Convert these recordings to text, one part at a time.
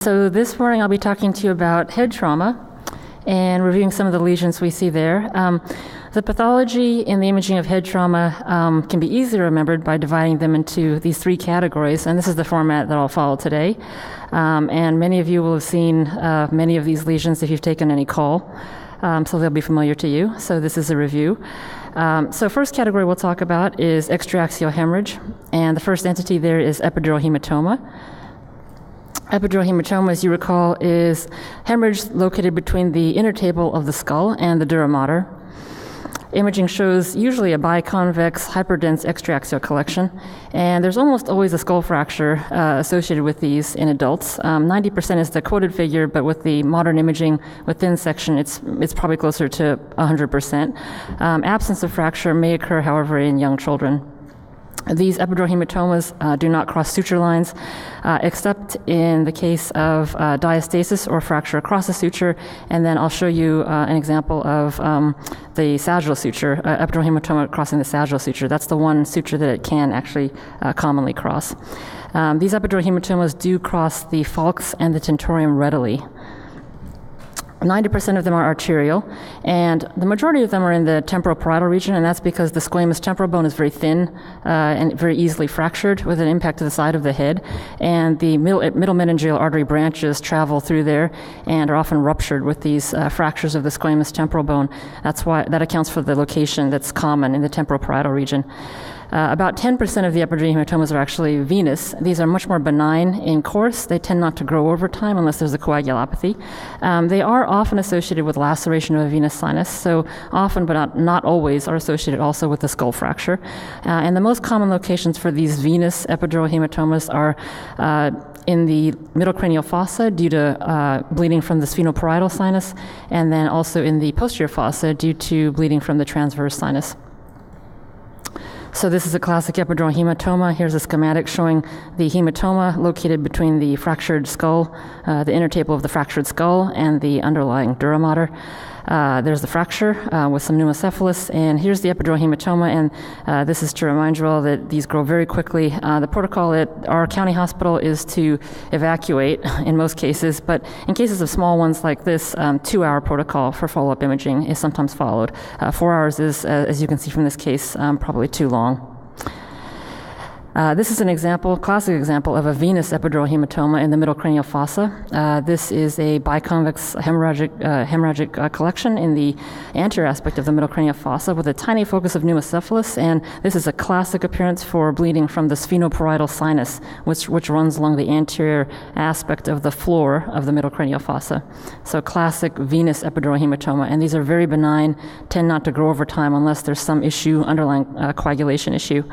So this morning I'll be talking to you about head trauma and reviewing some of the lesions we see there. The pathology in the imaging of head trauma can be easily remembered by dividing them into these three categories, and this is the format that I'll follow today. And many of you will have seen many of these lesions if you've taken any call, so they'll be familiar to you. So this is a review. So first category we'll talk about is extraaxial hemorrhage, and the first entity there is epidural hematoma. Epidural hematoma, as you recall, is hemorrhage located between the intertable of the skull and the dura mater. Imaging shows usually a biconvex, hyperdense extraaxial collection, and there's almost always a skull fracture associated with these in adults. 90% is the quoted figure, but with the modern imaging with thin section, it's probably closer to 100%. Absence of fracture may occur, however, in young children. These epidural hematomas do not cross suture lines, except in the case of diastasis or fracture across the suture, and then I'll show you an example of the sagittal suture, epidural hematoma crossing the sagittal suture. That's the one suture that it can actually commonly cross. These epidural hematomas do cross the falx and the tentorium readily. 90% of them are arterial, and the majority of them are in the temporoparietal region, and that's because the squamous temporal bone is very thin and very easily fractured with an impact to the side of the head, and the middle meningeal artery branches travel through there and are often ruptured with these fractures of the squamous temporal bone. That's why that accounts for the location that's common in the temporoparietal region. About 10% of the epidural hematomas are actually venous. These are much more benign in course. They tend not to grow over time unless there's a coagulopathy. They are often associated with laceration of a venous sinus, so often but not always are associated also with a skull fracture. And the most common locations for these venous epidural hematomas are in the middle cranial fossa due to bleeding from the sphenoparietal sinus, and then also in the posterior fossa due to bleeding from the transverse sinus. So this is a classic epidural hematoma. Here's a schematic showing the hematoma located between the fractured skull, the intertable of the fractured skull, and the underlying dura mater. There's the fracture with some pneumocephalus, and here's the epidural hematoma, and this is to remind you all that these grow very quickly. The protocol at our county hospital is to evacuate in most cases, but in cases of small ones like this, 2-hour protocol for follow-up imaging is sometimes followed. 4 hours is, as you can see from this case, probably too long. This is an example, classic example of a venous epidural hematoma in the middle cranial fossa. This is a biconvex hemorrhagic collection in the anterior aspect of the middle cranial fossa with a tiny focus of pneumocephalus, and this is a classic appearance for bleeding from the sphenoparietal sinus, which runs along the anterior aspect of the floor of the middle cranial fossa. So classic venous epidural hematoma, and these are very benign, tend not to grow over time unless there's some issue, underlying coagulation issue.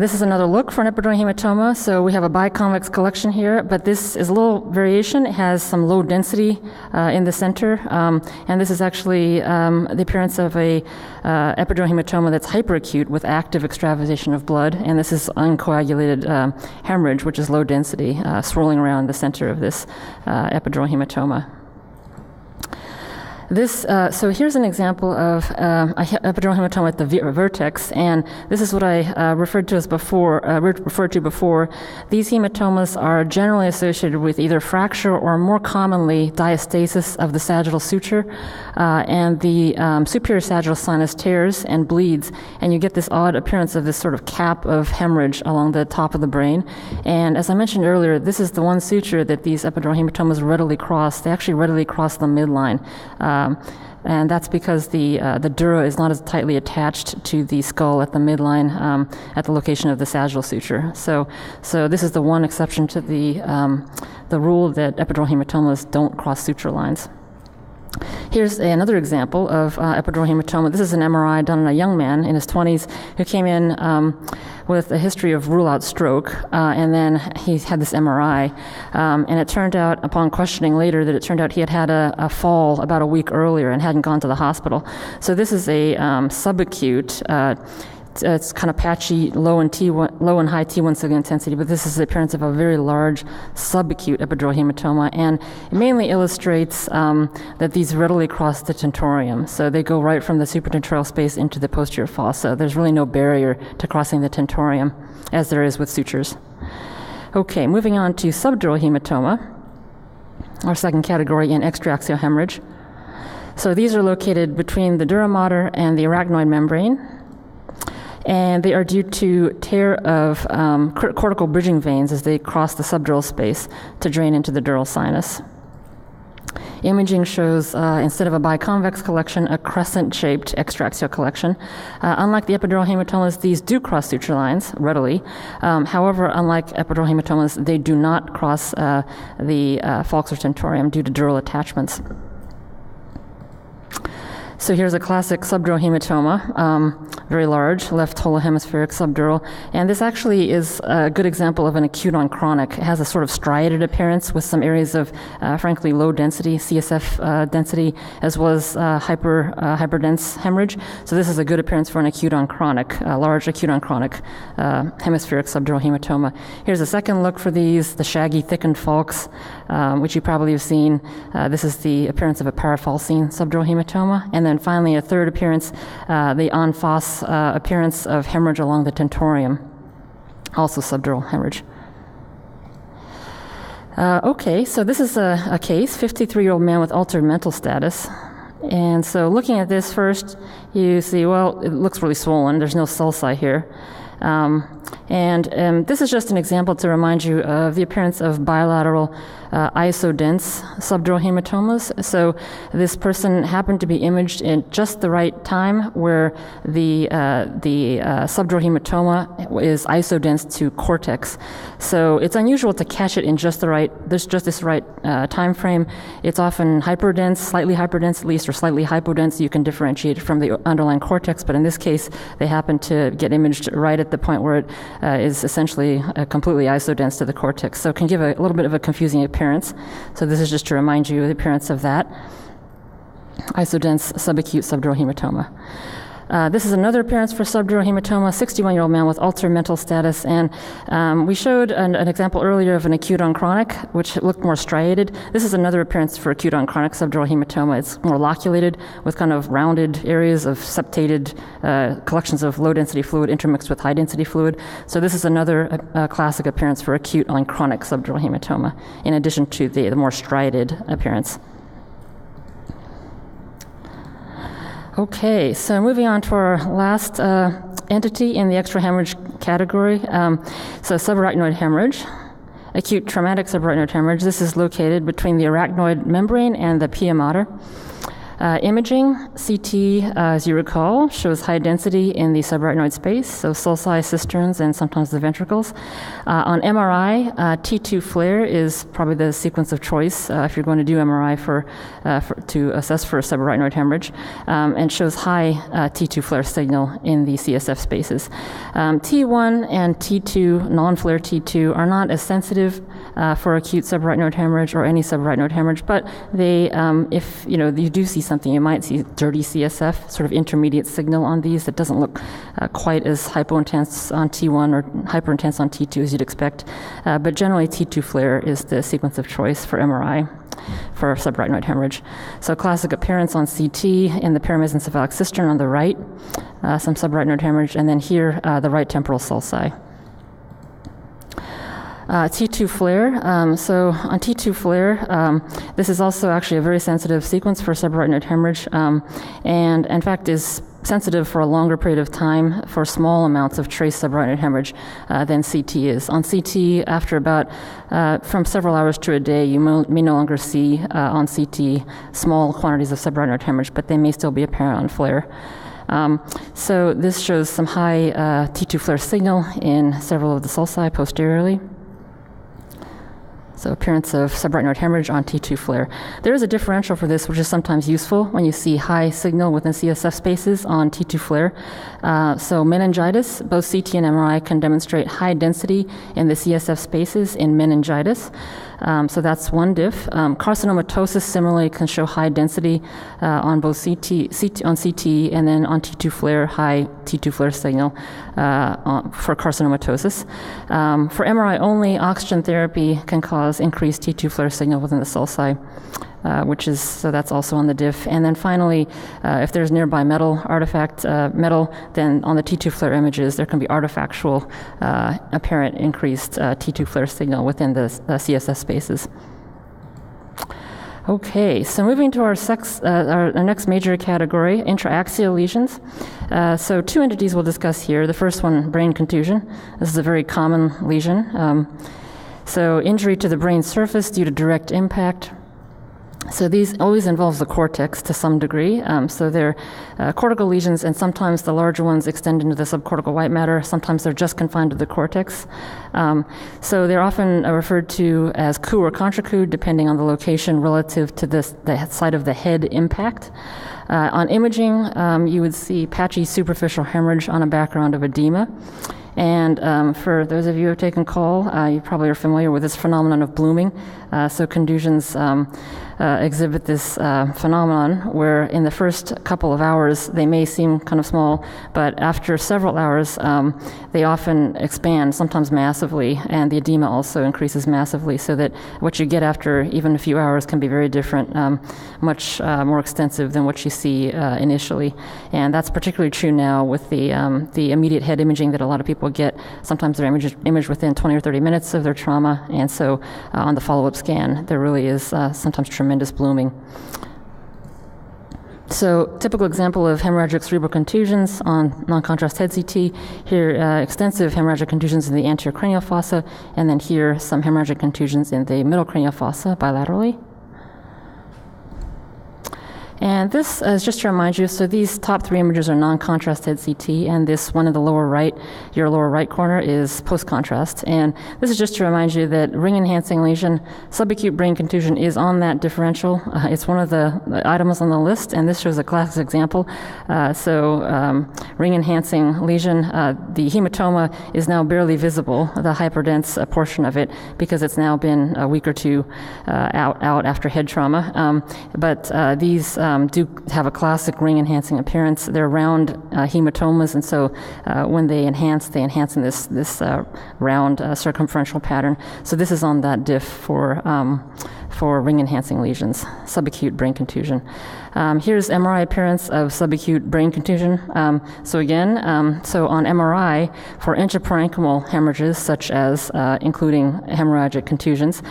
This is another look for an epidural hematoma. So we have a biconvex collection here, but this is a little variation. It has some low density in the center, and this is actually the appearance of a epidural hematoma that's hyperacute with active extravasation of blood, and this is uncoagulated hemorrhage, which is low density, swirling around the center of this epidural hematoma. So here's an example of a epidural hematoma at the vertex, and this is what I referred to before. These hematomas are generally associated with either fracture or, more commonly, diastasis of the sagittal suture, and the superior sagittal sinus tears and bleeds, and you get this odd appearance of this sort of cap of hemorrhage along the top of the brain. And as I mentioned earlier, this is the one suture that these epidural hematomas readily cross. They actually readily cross the midline. And that's because the dura is not as tightly attached to the skull at the midline at the location of the sagittal suture. So this is the one exception to the rule that epidural hematomas don't cross suture lines. Here's another example of epidural hematoma. This is an MRI done on a young man in his 20s who came in with a history of rule-out stroke, and then he had this MRI, and it turned out, upon questioning later, that it turned out he had had a fall about a week earlier and hadn't gone to the hospital. So this is a subacute it's kind of patchy, low and high T1 signal intensity, but this is the appearance of a very large subacute epidural hematoma, and it mainly illustrates that these readily cross the tentorium. So they go right from the supratentorial space into the posterior fossa. There's really no barrier to crossing the tentorium, as there is with sutures. Okay, moving on to subdural hematoma, our second category in extraaxial hemorrhage. So these are located between the dura mater and the arachnoid membrane, and they are due to tear of cortical bridging veins as they cross the subdural space to drain into the dural sinus. Imaging shows, instead of a biconvex collection, a crescent-shaped extraaxial collection. Unlike the epidural hematomas, these do cross suture lines readily. However, unlike epidural hematomas, they do not cross the falx or tentorium due to dural attachments. So here's a classic subdural hematoma, very large, left holohemispheric subdural. And this actually is a good example of an acute on chronic. It has a sort of striated appearance with some areas of, frankly, low density, CSF density, as well as hyperdense hemorrhage. So this is a good appearance for an acute on chronic, large acute on chronic hemispheric subdural hematoma. Here's a second look for these, the shaggy thickened falx, which you probably have seen. This is the appearance of a parafalcine subdural hematoma. And then finally, a third appearance, the en face appearance of hemorrhage along the tentorium, also subdural hemorrhage. Okay, so this is a case, 53-year-old man with altered mental status. And so looking at this first, you see, well, it looks really swollen. There's no sulci here. This is just an example to remind you of the appearance of bilateral isodense subdural hematomas. So this person happened to be imaged in just the right time where the subdural hematoma is isodense to cortex. So it's unusual to catch it in just this right time frame. It's often hyperdense, slightly hyperdense at least, or slightly hypodense. You can differentiate it from the underlying cortex, but in this case, they happen to get imaged right at the point where it is essentially completely isodense to the cortex. So it can give a little bit of a confusing appearance. So this is just to remind you of the appearance of that isodense subacute subdural hematoma. This is another appearance for subdural hematoma, 61-year-old man with altered mental status. And we showed an example earlier of an acute on chronic, which looked more striated. This is another appearance for acute on chronic subdural hematoma. It's more loculated with kind of rounded areas of septated collections of low-density fluid intermixed with high-density fluid. So this is another classic appearance for acute on chronic subdural hematoma, in addition to the more striated appearance. Okay, so moving on to our last entity in the extrahemorrhage category. So subarachnoid hemorrhage, acute traumatic subarachnoid hemorrhage. This is located between the arachnoid membrane and the pia mater. Imaging, CT, as you recall, shows high density in the subarachnoid space, so sulci, cisterns, and sometimes the ventricles. On MRI, T2 FLAIR is probably the sequence of choice if you're going to do MRI to assess for subarachnoid hemorrhage, and shows high T2 FLAIR signal in the CSF spaces. T1 and T2, non-FLAIR T2, are not as sensitive for acute subarachnoid hemorrhage or any subarachnoid hemorrhage, but they, if you do see something, you might see dirty CSF, sort of intermediate signal on these that doesn't look quite as hypointense on T1 or hyperintense on T2 as you'd expect. But generally, T2 FLAIR is the sequence of choice for MRI for subarachnoid hemorrhage. So classic appearance on CT in the paramesencephalic cistern on the right, some subarachnoid hemorrhage, and then here, the right temporal sulci. T2 FLAIR. So on T2 FLAIR, this is also actually a very sensitive sequence for subarachnoid hemorrhage, and in fact is sensitive for a longer period of time for small amounts of trace subarachnoid hemorrhage than CT is. On CT, after about from several hours to a day, you may no longer see on CT small quantities of subarachnoid hemorrhage, but they may still be apparent on FLAIR. So this shows some high T2 FLAIR signal in several of the sulci posteriorly. So appearance of subarachnoid hemorrhage on T2 FLAIR. There is a differential for this, which is sometimes useful when you see high signal within CSF spaces on T2 FLAIR. So meningitis, both CT and MRI can demonstrate high density in the CSF spaces in meningitis. So that's one diff. Carcinomatosis similarly can show high density on both CT, and then on T2 FLAIR, high T2 FLAIR signal for carcinomatosis. For MRI only, oxygen therapy can cause cause increased T2 flare signal within the sulci, so that's also on the diff. And then finally, if there's nearby metal, then on the T2 flare images, there can be artifactual apparent increased T2 flare signal within the CSS spaces. Okay, so moving to our next major category, intraaxial lesions. So two entities we'll discuss here. The first one, brain contusion. This is a very common lesion. So injury to the brain surface due to direct impact. So these always involves the cortex to some degree. So they're cortical lesions, and sometimes the larger ones extend into the subcortical white matter. Sometimes they're just confined to the cortex. So they're often referred to as coup or contra coup, depending on the location relative to the site of the head impact. On imaging, you would see patchy superficial hemorrhage on a background of edema. And for those of you who have taken call, you probably are familiar with this phenomenon of blooming. So contusions exhibit this phenomenon where in the first couple of hours they may seem kind of small, but after several hours they often expand, sometimes massively, and the edema also increases massively, so that what you get after even a few hours can be very different, much more extensive than what you see initially. And that's particularly true now with the immediate head imaging that a lot of people get. Sometimes they're imaged within 20 or 30 minutes of their trauma, and so on the follow-up scan there really is sometimes tremendous blooming. So typical example of hemorrhagic cerebral contusions on non-contrast head CT. Here extensive hemorrhagic contusions in the anterior cranial fossa, and then here some hemorrhagic contusions in the middle cranial fossa bilaterally. And this is just to remind you, so these top three images are non-contrast head CT, and this one in the lower right, your lower right corner, is post-contrast. And this is just to remind you that ring-enhancing lesion, subacute brain contusion is on that differential. It's one of the items on the list, and this shows a classic example. Ring-enhancing lesion, the hematoma is now barely visible, the hyperdense portion of it, because it's now been a week or two out after head trauma. But these do have a classic ring-enhancing appearance. They're round hematomas, and so when they enhance in this round circumferential pattern. So this is on that diff for ring-enhancing lesions, subacute brain contusion. Here's MRI appearance of subacute brain contusion. So on MRI, for intraparenchymal hemorrhages, such as including hemorrhagic contusions,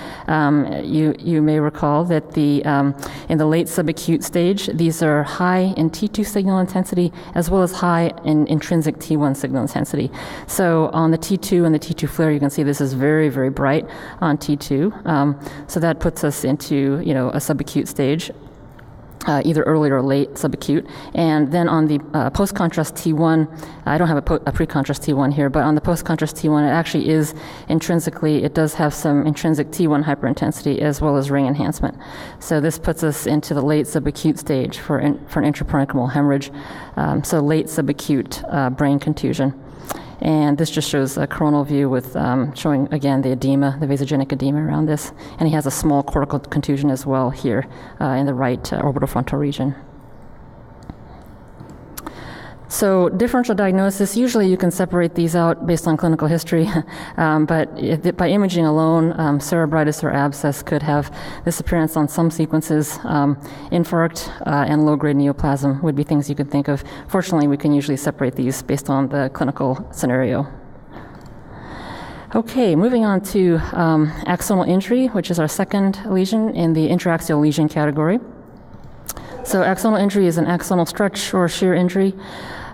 you may recall that in the late subacute stage, these are high in T2 signal intensity as well as high in intrinsic T1 signal intensity. So on the T2 and the T2 flare, you can see this is very, very bright on T2. So that puts us into a subacute stage. Either early or late subacute. And then on the post-contrast T1, I don't have a pre-contrast T1 here, but on the post-contrast T1, it actually is intrinsically, it does have some intrinsic T1 hyperintensity as well as ring enhancement. So this puts us into the late subacute stage for an intraparenchymal hemorrhage, so late subacute brain contusion. And this just shows a coronal view with showing, again, the edema, the vasogenic edema around this. And he has a small cortical contusion as well here in the right orbitofrontal region. So differential diagnosis, usually you can separate these out based on clinical history, but by imaging alone, cerebritis or abscess could have this appearance on some sequences. Infarct and low-grade neoplasm would be things you could think of. Fortunately, we can usually separate these based on the clinical scenario. Okay, moving on to axonal injury, which is our second lesion in the intraaxial lesion category. So axonal injury is an axonal stretch or shear injury.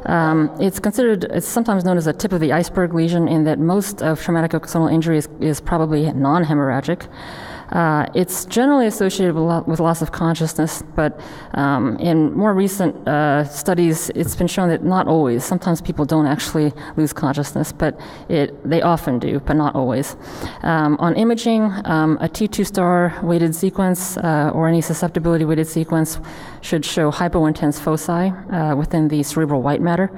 It's sometimes known as a tip of the iceberg lesion in that most of traumatic axonal injury is probably non-hemorrhagic. It's generally associated with loss of consciousness, but in more recent studies, it's been shown that not always. Sometimes people don't actually lose consciousness, but they often do, but not always. On imaging, a T2 star weighted sequence or any susceptibility weighted sequence should show hypointense foci within the cerebral white matter.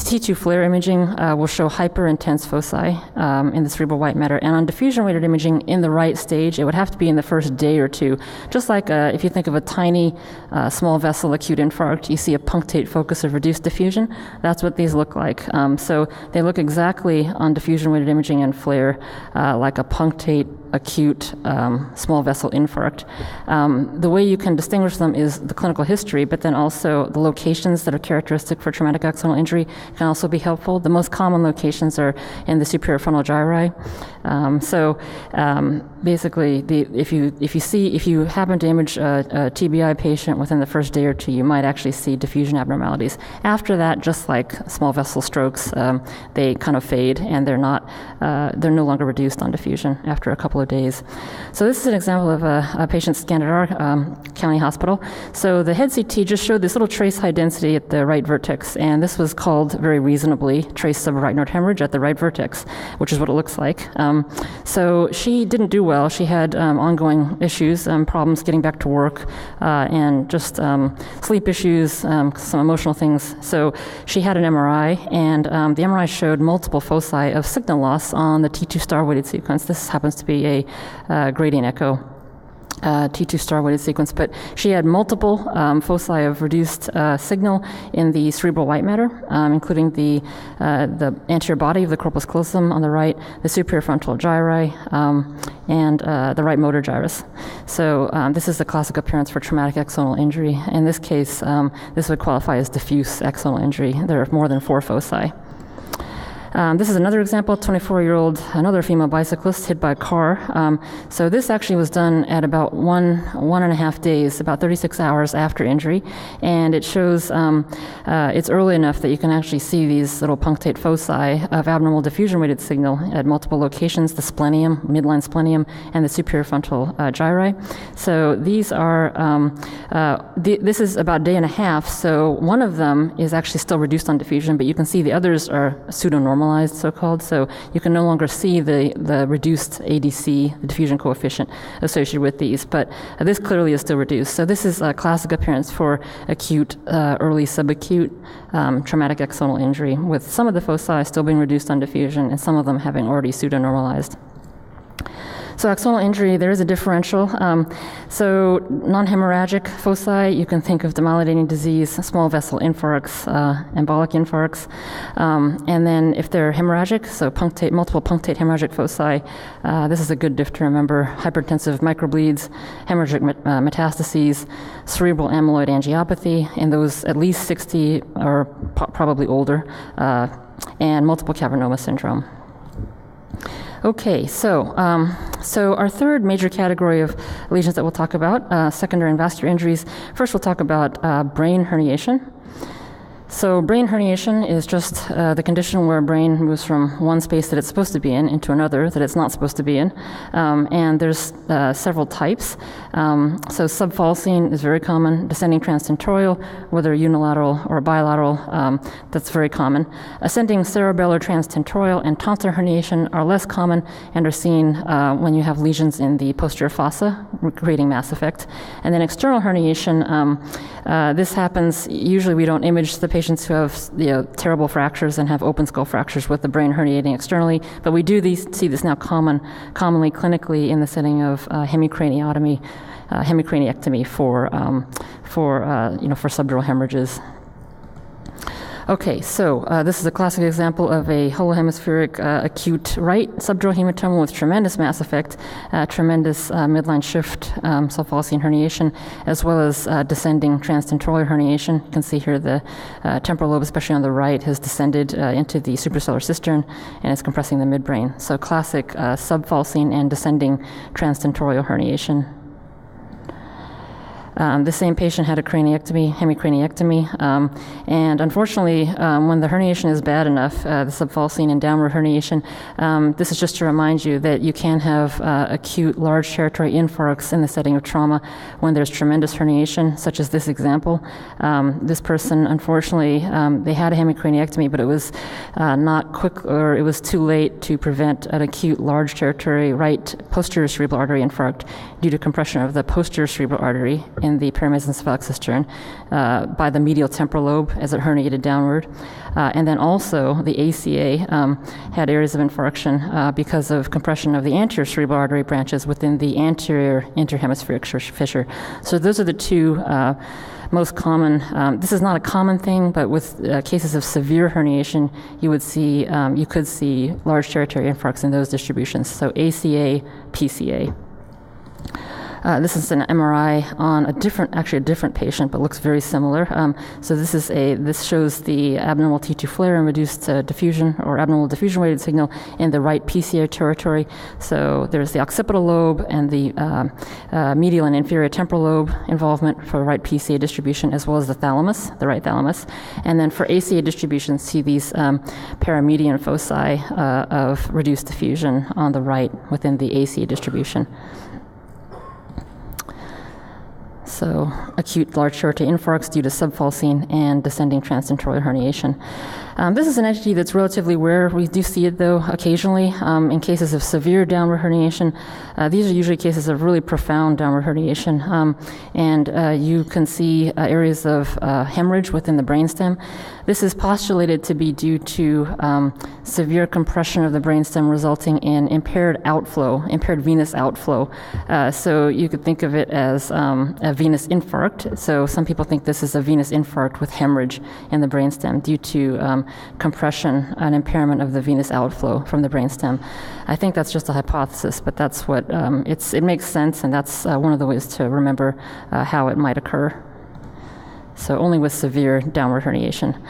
T2 FLAIR imaging will show hyper-intense foci in the cerebral white matter. And on diffusion-weighted imaging in the right stage, it would have to be in the first day or two. Just like if you think of a tiny small vessel acute infarct, you see a punctate focus of reduced diffusion. That's what these look like. So they look exactly on diffusion-weighted imaging and FLAIR like a punctate acute small vessel infarct. The way you can distinguish them is the clinical history, but then also the locations that are characteristic for traumatic axonal injury can also be helpful. The most common locations are in the superior frontal gyri. Basically, if you happen to image a TBI patient within the first day or two, you might actually see diffusion abnormalities. After that, just like small vessel strokes, they kind of fade, and they're no longer reduced on diffusion after a couple of days. So this is an example of a patient scanned at our county hospital. So the head CT just showed this little trace high density at the right vertex, and this was called very reasonably trace subarachnoid hemorrhage at the right vertex, which is what it looks like. So she didn't do well. She had ongoing issues, problems getting back to work, and just sleep issues, some emotional things. So she had an MRI, and the MRI showed multiple foci of signal loss on the T2 star weighted sequence. This happens to be a gradient echo T2 star weighted sequence, but she had multiple foci of reduced signal in the cerebral white matter, including the anterior body of the corpus callosum on the right, the superior frontal gyri, and the right motor gyrus. So this is the classic appearance for traumatic axonal injury. In this case, this would qualify as diffuse axonal injury. There are more than 4 foci. This is another example, 24-year-old, another female bicyclist hit by a car. So this actually was done at about one and a half days, about 36 hours after injury. And it shows it's early enough that you can actually see these little punctate foci of abnormal diffusion-weighted signal at multiple locations, the splenium, midline splenium, and the superior frontal gyri. So these are, this is about a day and a half. So one of them is actually still reduced on diffusion, but you can see the others are pseudo-normalized, so-called, so you can no longer see the reduced ADC, the diffusion coefficient associated with these, but this clearly is still reduced. So this is a classic appearance for acute, early subacute traumatic axonal injury, with some of the foci still being reduced on diffusion and some of them having already pseudo-normalized. So axonal injury, there is a differential. So non-hemorrhagic foci, you can think of demyelinating disease, small vessel infarcts, embolic infarcts. And then if they're hemorrhagic, so multiple punctate hemorrhagic foci, this is a good diff to remember: hypertensive microbleeds, hemorrhagic metastases, cerebral amyloid angiopathy, in those at least 60 or probably older, and multiple cavernoma syndrome. Okay, so our third major category of lesions that we'll talk about, secondary and vascular injuries. First, we'll talk about brain herniation. So brain herniation is just the condition where a brain moves from one space that it's supposed to be in into another that it's not supposed to be in. And there's several types. So subfalcine is very common. Descending transtentorial, whether unilateral or bilateral, that's very common. Ascending cerebellar transtentorial and tonsillar herniation are less common and are seen when you have lesions in the posterior fossa, creating mass effect. And then external herniation, this happens, usually we don't image the patients who have terrible fractures and have open skull fractures with the brain herniating externally, but we do see this now commonly clinically in the setting of hemicraniectomy for subdural hemorrhages. Okay, so this is a classic example of a holohemispheric acute right subdural hematoma with tremendous mass effect, tremendous midline shift, subfalcine herniation, as well as descending transtentorial herniation. You can see here the temporal lobe, especially on the right, has descended into the suprasellar cistern and is compressing the midbrain. So classic subfalcine and descending transtentorial herniation. The same patient had a hemicraniectomy, and unfortunately, when the herniation is bad enough, the subfalcine and downward herniation, this is just to remind you that you can have acute large territory infarcts in the setting of trauma when there's tremendous herniation, such as this example. This person, unfortunately, they had a hemicraniectomy, but it was not quick, or it was too late to prevent an acute large territory right posterior cerebral artery infarct due to compression of the posterior cerebral artery in in the paramesencephalic cistern by the medial temporal lobe as it herniated downward. And then also the ACA had areas of infarction because of compression of the anterior cerebral artery branches within the anterior interhemispheric fissure. So those are the two most common. This is not a common thing, but with cases of severe herniation, you could see large territory infarcts in those distributions. So ACA, PCA. This is an MRI on a different patient, but looks very similar. So this shows the abnormal T2 flare and reduced diffusion or abnormal diffusion-weighted signal in the right PCA territory. So there's the occipital lobe and the medial and inferior temporal lobe involvement for right PCA distribution, as well as the thalamus, the right thalamus. And then for ACA distribution, see these paramedian foci of reduced diffusion on the right within the ACA distribution. So acute large short infarcts due to subfalcine and descending transtentorial herniation. This is an entity that's relatively rare. We do see it, though, occasionally in cases of severe downward herniation. These are usually cases of really profound downward herniation. And you can see areas of hemorrhage within the brainstem. This is postulated to be due to severe compression of the brainstem resulting in impaired venous outflow. So you could think of it as a venous infarct. So some people think this is a venous infarct with hemorrhage in the brainstem due to compression and impairment of the venous outflow from the brainstem. I think that's just a hypothesis, but that's what it makes sense, and that's one of the ways to remember how it might occur. So only with severe downward herniation.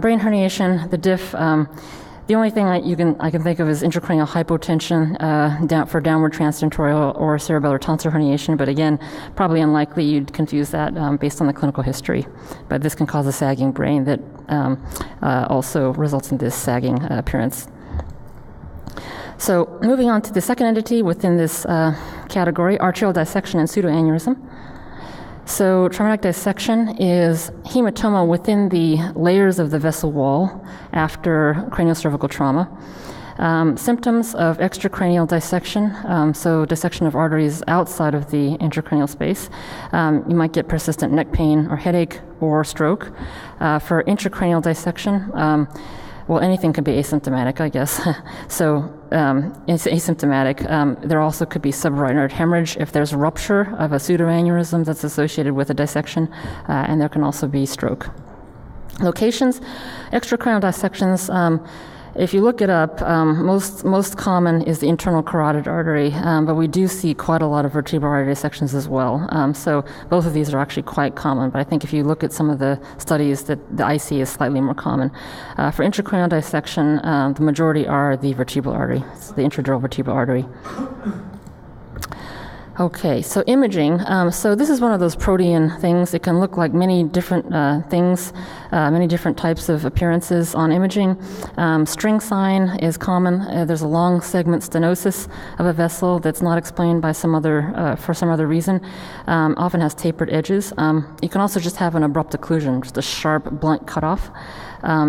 Brain herniation, the diff. The only thing I can think of is intracranial hypotension for downward transtentorial or cerebellar tonsil herniation, but again, probably unlikely you'd confuse that based on the clinical history. But this can cause a sagging brain that also results in this sagging appearance. So moving on to the second entity within this category, arterial dissection and pseudoaneurysm. So traumatic dissection is hematoma within the layers of the vessel wall after craniocervical trauma. Symptoms of extracranial dissection, so dissection of arteries outside of the intracranial space. You might get persistent neck pain or headache or stroke. For intracranial dissection, anything can be asymptomatic, I guess. So it's asymptomatic. There also could be subarachnoid hemorrhage if there's rupture of a pseudoaneurysm that's associated with a dissection, and there can also be stroke. Locations, extracranial dissections. If you look it up, most common is the internal carotid artery, but we do see quite a lot of vertebral artery dissections as well. So both of these are actually quite common, but I think if you look at some of the studies, that the IC is slightly more common. For intracranial dissection, the majority are the vertebral artery, it's the intradural vertebral artery. Okay, so imaging. So this is one of those protean things. It can look like many different things, many different types of appearances on imaging. String sign is common. There's a long segment stenosis of a vessel that's not explained by for some other reason. Often has tapered edges. You can also just have an abrupt occlusion, just a sharp, blunt cutoff.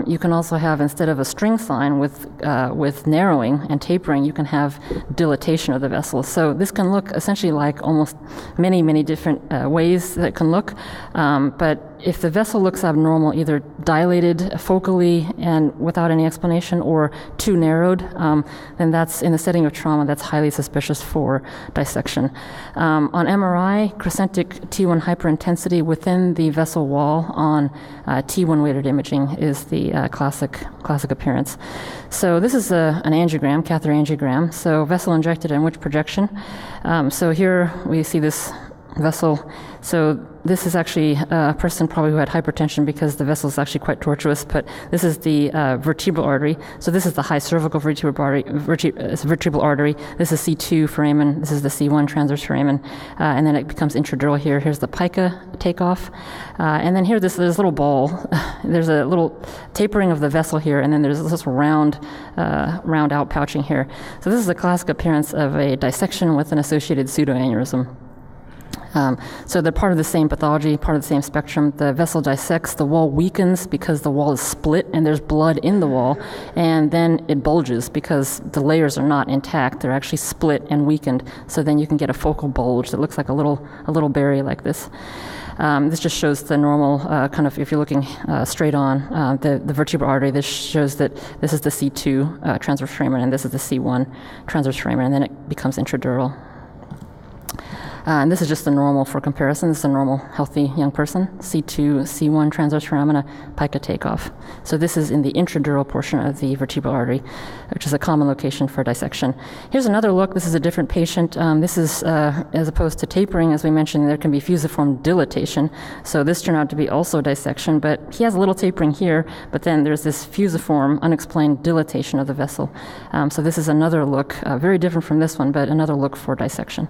You can also have, instead of a string sign with narrowing and tapering, you can have dilatation of the vessel. So this can look essentially like almost many, many different ways that it can look. But if the vessel looks abnormal, either dilated focally and without any explanation or too narrowed, then that's, in the setting of trauma, that's highly suspicious for dissection. On MRI, crescentic T1 hyperintensity within the vessel wall on T1 weighted imaging is the classic appearance. So this is an angiogram, catheter angiogram. So vessel injected in which projection? So here we see this vessel. So this is actually a person probably who had hypertension because the vessel is actually quite tortuous, but this is the vertebral artery. So this is the high cervical vertebral artery. This is C2 foramen. This is the C1 transverse foramen. And then it becomes intradural here. Here's the pica takeoff. And then here, there's a little ball. There's a little tapering of the vessel here, and then there's this round outpouching here. So this is a classic appearance of a dissection with an associated pseudoaneurysm. So they're part of the same pathology, part of the same spectrum. The vessel dissects, the wall weakens because the wall is split and there's blood in the wall, and then it bulges because the layers are not intact. They're actually split and weakened. So then you can get a focal bulge that looks like a little berry like this. This just shows the normal kind of, if you're looking straight on the vertebral artery, this shows that this is the C2 transverse foramen and this is the C1 transverse foramen, and then it becomes intradural. And this is just the normal for comparison. This is a normal, healthy young person. C2, C1 transverse foramina, pica takeoff. So this is in the intradural portion of the vertebral artery, which is a common location for dissection. Here's another look. This is a different patient. This is, as opposed to tapering, as we mentioned, there can be fusiform dilatation. So this turned out to be also dissection, but he has a little tapering here, but then there's this fusiform, unexplained dilatation of the vessel. So this is another look, very different from this one, but another look for dissection.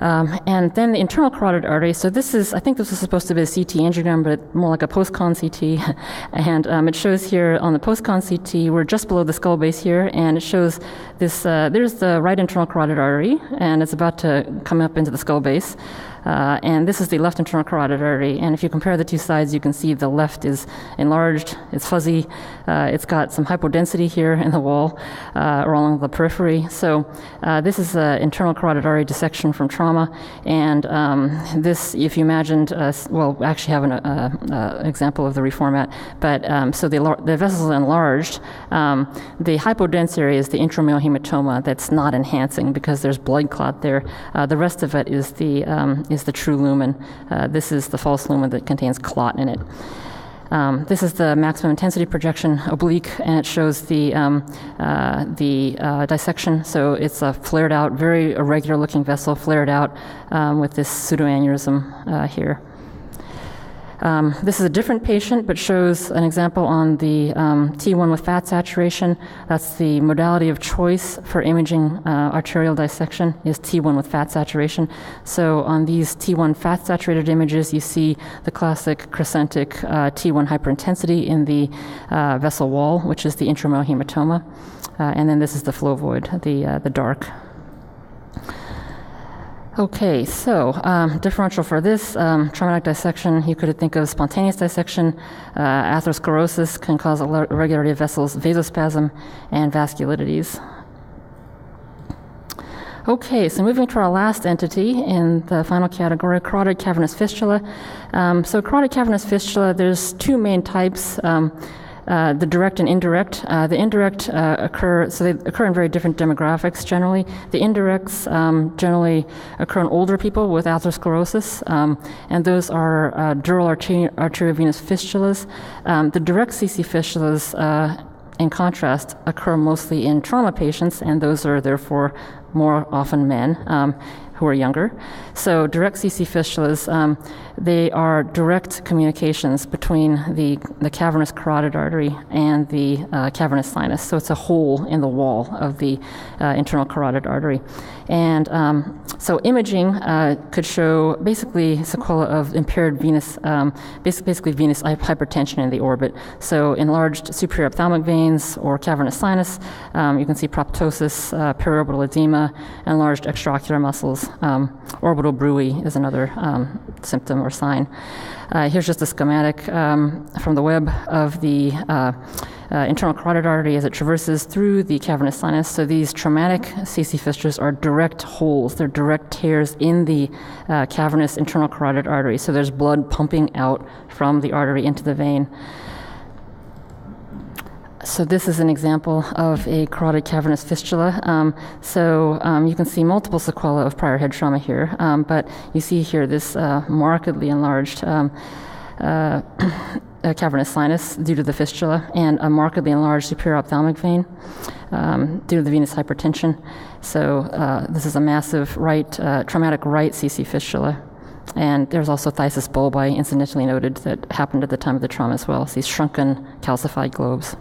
And then the internal carotid artery, so this is, I think this was supposed to be a CT angiogram, but more like a post-con CT. And it shows here on the post-con CT, we're just below the skull base here, and it shows this, there's the right internal carotid artery, and it's about to come up into the skull base. And this is the left internal carotid artery. And if you compare the two sides, you can see the left is enlarged, it's fuzzy, it's got some hypodensity here in the wall or along the periphery. So this is an internal carotid artery dissection from trauma. And this, if you imagined, well, we actually have an example of the reformat, but so the vessels are enlarged. The hypodense area is the intramural hematoma that's not enhancing because there's blood clot there. The rest of it is the true lumen. This is the false lumen that contains clot in it. This is the maximum intensity projection oblique, and it shows the dissection. So it's a flared out, very irregular looking vessel, flared out with this pseudoaneurysm here. This is a different patient, but shows an example on the T1 with fat saturation. That's the modality of choice for imaging arterial dissection is T1 with fat saturation. So on these T1 fat saturated images, you see the classic crescentic T1 hyperintensity in the vessel wall, which is the intramural hematoma. And then this is the flow void, the dark. Okay, so differential for this traumatic dissection, you could think of spontaneous dissection. Atherosclerosis can cause irregularity of vessels, vasospasm, and vasculitides. Okay, so moving to our last entity in the final category, carotid cavernous fistula. So carotid cavernous fistula, there's two main types. The direct and indirect. The indirect occur in very different demographics generally. The indirects generally occur in older people with atherosclerosis, and those are dural arteriovenous fistulas. The direct CC fistulas, in contrast, occur mostly in trauma patients, and those are therefore more often men who are younger. So direct CC fistulas, they are direct communications between the cavernous carotid artery and the cavernous sinus. So it's a hole in the wall of the internal carotid artery. And so imaging could show basically sequelae of impaired venous, basically venous hypertension in the orbit. So enlarged superior ophthalmic veins or cavernous sinus. You can see proptosis, periorbital edema, enlarged extraocular muscles. Orbital bruit is another symptom or sign. Here's just a schematic from the web of the internal carotid artery as it traverses through the cavernous sinus. So these traumatic CC fistulas are direct holes. They're direct tears in the cavernous internal carotid artery. So there's blood pumping out from the artery into the vein. So this is an example of a carotid cavernous fistula. You can see multiple sequelae of prior head trauma here, but you see here this markedly enlarged cavernous sinus due to the fistula and a markedly enlarged superior ophthalmic vein due to the venous hypertension. So this is a massive traumatic right CC fistula. And there's also phthisis bulbi, incidentally noted, that happened at the time of the trauma as well. It's these shrunken calcified globes.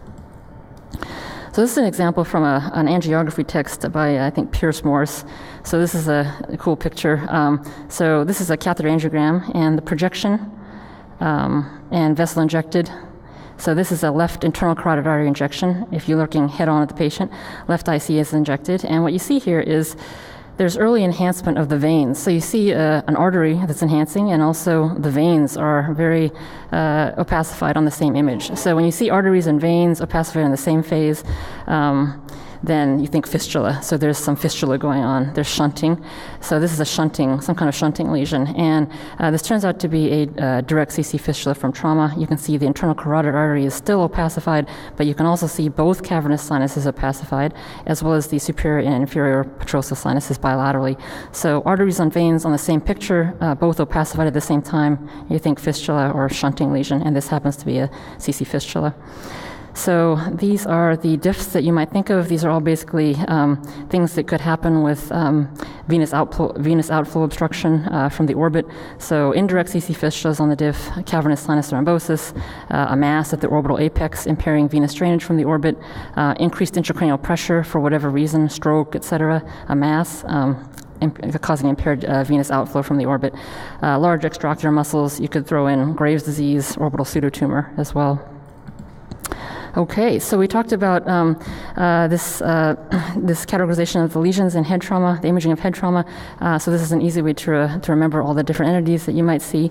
So this is an example from an angiography text by, I think, Pierce Morse. So this is a cool picture. So this is a catheter angiogram, and the projection and vessel injected. So this is a left internal carotid artery injection. If you're looking head-on at the patient, left IC is injected. And what you see here is there's early enhancement of the veins. So you see an artery that's enhancing, and also the veins are very opacified on the same image. So when you see arteries and veins opacified in the same phase, then you think fistula. So there's some fistula going on. There's shunting. So this is a shunting, some kind of shunting lesion. And this turns out to be a direct CC fistula from trauma. You can see the internal carotid artery is still opacified, but you can also see both cavernous sinuses opacified, as well as the superior and inferior petrosal sinuses bilaterally. So arteries and veins on the same picture, both opacified at the same time. You think fistula or shunting lesion, and this happens to be a CC fistula. So these are the diffs that you might think of. These are all basically things that could happen with venous outflow obstruction from the orbit. So indirect CC fistulas on the diff, cavernous sinus thrombosis, a mass at the orbital apex impairing venous drainage from the orbit, increased intracranial pressure for whatever reason, stroke, etc., a mass. Causing impaired venous outflow from the orbit. Large extraocular muscles, you could throw in Graves' disease, orbital pseudotumor as well. Okay, so we talked about this categorization of the lesions in head trauma, the imaging of head trauma. So this is an easy way to remember all the different entities that you might see.